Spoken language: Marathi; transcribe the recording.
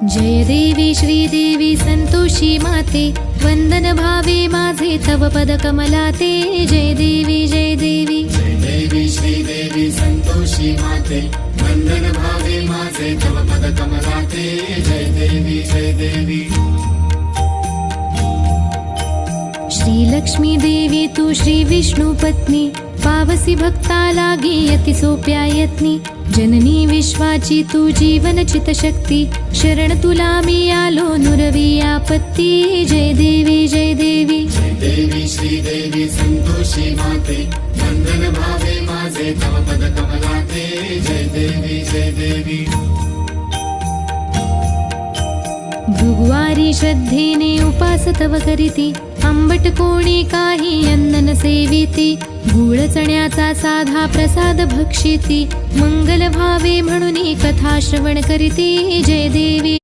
जय देवी श्रीदेवी संतोषी माते, वंदन भावे माझे तव पद कमलाते। जय देवी जय देवी जय देवी श्रीदेवी संतोषी माते, वंदन भावे माझे तव पद कमलाते। जय देवी जय देवी श्री लक्ष्मी देवी तू श्री विष्णु पत्नी, पावसी भक्ता लागी अति सोप्या यत्नी। जननी विश्वाची तू जीवन चित शक्ती, शरण तुला मी आलो नुरवी आपत्ती। जय देवी जय देवी जय देवी श्रीदेवी संतोषी माते, वंदन भावे माझे तव पद कमलाते। जय देवी जय देवी भृगुवारी श्रद्धेने उपास तव करीती, आंबट कोणी काही अन्न न सेविती। गूळ चण्याचा साधा प्रसाद भक्षिती, मंगल भावे म्हणून कथा श्रवण करीती। जय देवी